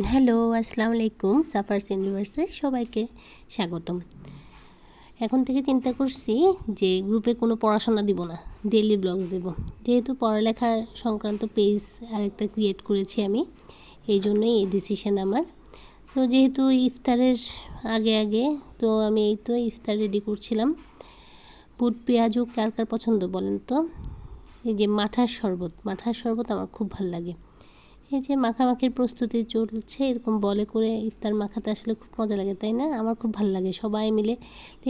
Hello, আসসালামু আলাইকুম। সাফারস ইউনিভার্সে সবাইকে স্বাগতম। এখন থেকে চিন্তা করছি যে গ্রুপে কোনো পড়াশোনা দিব না, ডেইলি ব্লগস দেব। যেহেতু পড়ালেখার সংক্রান্ত পেজ আরেকটা ক্রিয়েট করেছি আমি, এই জন্যই এই ডিসিশন আমার। তো যেহেতু ইফতারের আগে তো আমি এই তো ইফতার রেডি করছিলাম। বুট পেঁয়াজু কার কার পছন্দ বলেন তো? এই যে মাঠার শরবত আমার খুব ভাল লাগে। এই যে মাখামাখির প্রস্তুতি চলছে, এরকম বলে করে ইফতার মাখাতে আসলে খুব মজা লাগে, তাই না? আমার খুব ভালো লাগে, সবাই মিলে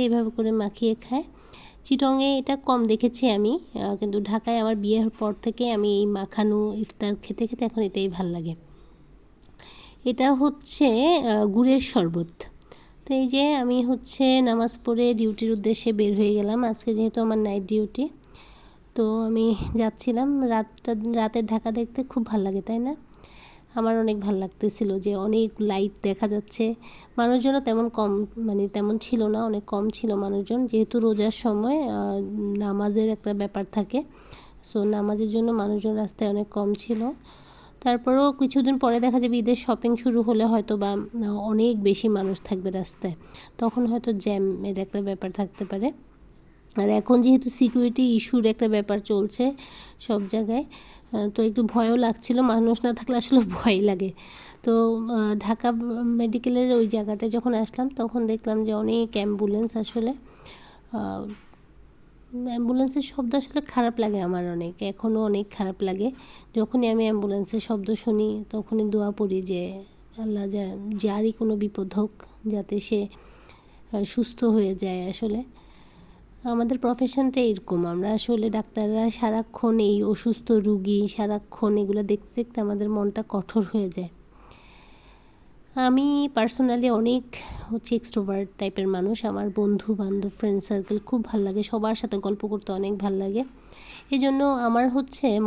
এইভাবে করে মাখিয়ে খায়। চিটংয়ে এটা কম দেখেছি আমি, কিন্তু ঢাকায় আমার বিয়ের পর থেকে আমি এই মাখানো ইফতার খেতে খেতে এখন এটাই ভাল লাগে। এটা হচ্ছে গুড়ের শরবত। তো এই যে আমি হচ্ছে নামাজ পড়ে ডিউটির উদ্দেশ্যে বের হয়ে গেলাম। আজকে যেহেতু আমার নাইট ডিউটি, তো আমি যাচ্ছিলাম। রাতের ঢাকা দেখতে খুব ভাল লাগে, তাই না? আমার অনেক ভাল লাগতেছিল যে অনেক লাইট দেখা যাচ্ছে। মানুষজনও তেমন কম, মানে তেমন ছিল না, অনেক কম ছিল মানুষজন, যেহেতু রোজার সময় নামাজের একটা ব্যাপার থাকে। সো নামাজের জন্য মানুষজন রাস্তায় অনেক কম ছিল। তারপরেও কিছুদিন পরে দেখা যাবে ঈদের শপিং শুরু হলে হয়তো বা অনেক বেশি মানুষ থাকবে রাস্তায়, তখন হয়তো জ্যামের একটা ব্যাপার থাকতে পারে। আর এখন যেহেতু সিকিউরিটি ইস্যুর একটা ব্যাপার চলছে সব জায়গায়, তো একটু ভয়ও লাগছিল। মানুষ না থাকলে আসলে ভয় লাগে। তো ঢাকা মেডিকেলের ওই জায়গাটায় যখন আসলাম তখন দেখলাম যে অনেক অ্যাম্বুলেন্স। আসলে অ্যাম্বুলেন্সের শব্দ আসলে খারাপ লাগে আমার অনেক, এখনও অনেক খারাপ লাগে। যখনই আমি অ্যাম্বুলেন্সের শব্দ শুনি তখনই দোয়া পড়ি যে আল্লাহ যারই কোনো বিপদ হোক যাতে সে সুস্থ হয়ে যায়। আসলে আমাদের প্রফেশনটা এরকম, আমরা আসলে ডাক্তাররা সারাক্ষণ এই অসুস্থ রুগী, সারাক্ষণ এগুলো দেখতে দেখতে আমাদের মনটা কঠোর হয়ে যায়। আমি পার্সোনালি অনেক এক্সট্রোভার্ট টাইপের মানুষ। আমার বন্ধু বান্ধব ফ্রেন্ড সার্কেল খুব ভাল লাগে, সবার সাথে গল্প করতে অনেক ভাল লাগে। এই জন্য আমার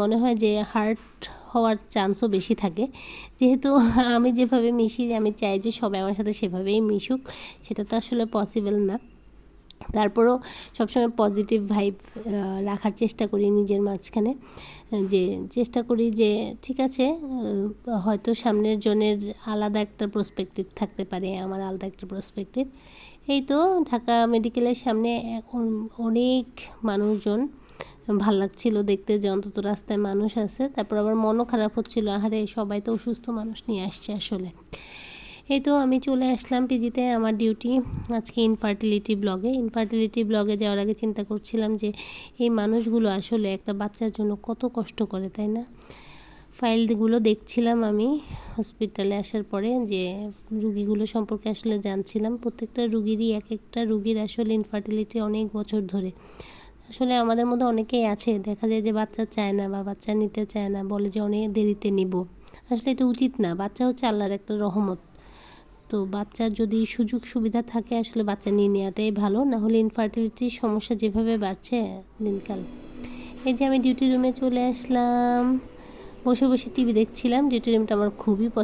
মনে হয় যে হার্ট হওয়ার চান্সও বেশি থাকে। যেহেতু আমি যেভাবে মিশি, আমি চাই যে সবাই আমার সাথে সেভাবেই মিশুক, সেটা তো আসলে পসিবল না। তারপরেও সবসময় পজিটিভ ভাইব রাখার চেষ্টা করি নিজের মাঝখানে, যে চেষ্টা করি যে ঠিক আছে, হয়তো সামনের জনের আলাদা একটা পার্সপেক্টিভ থাকতে পারে, আমার আলাদা একটা পার্সপেক্টিভ। এই তো ঢাকা মেডিকেলের সামনে এখন অনেক মানুষজন, ভাল লাগছিল দেখতে যে অন্তত রাস্তায় মানুষ আছে। তারপর আবার মনও খারাপ হচ্ছিল, আহারে সবাই তো অসুস্থ মানুষ নিয়ে আসছে আসলে। এই তো আমি চলে আসলাম পিজিতে, আমার ডিউটি আজকে ইনফার্টিলিটি ব্লগে যাওয়ার আগে চিন্তা করছিলাম যে এই মানুষগুলো আসলে একটা বাচ্চার জন্য কত কষ্ট করে, তাই না? ফাইলগুলো দেখছিলাম আমি হসপিটালে আসার পরে, যে রুগীগুলো সম্পর্কে আসলে জানছিলাম। প্রত্যেকটা রুগীরই এক একটা রুগীর আসলে ইনফার্টিলিটি অনেক বছর ধরে। আসলে আমাদের মধ্যে অনেকেই আছে, দেখা যায় যে বাচ্চা চায় না বা বাচ্চা নিতে চায় না, বলে যে অনেক দেরিতে নিব। আসলে এটা উচিত না, বাচ্চা হচ্ছে আল্লাহর একটা রহমত। তো বাচ্চার যদি সুযোগ সুবিধা থাকে আসলে বাচ্চা নিয়ে নেওয়াটাই ভালো, না হলে ইনফার্টিলিটির সমস্যা যেভাবে বাড়ছে দিনকাল। এই যে আমি ডিউটি রুমে চলে আসলাম, বসে বসে টিভি দেখছিলাম। ডিউটি রুমটা আমার খুবই পছন্দ।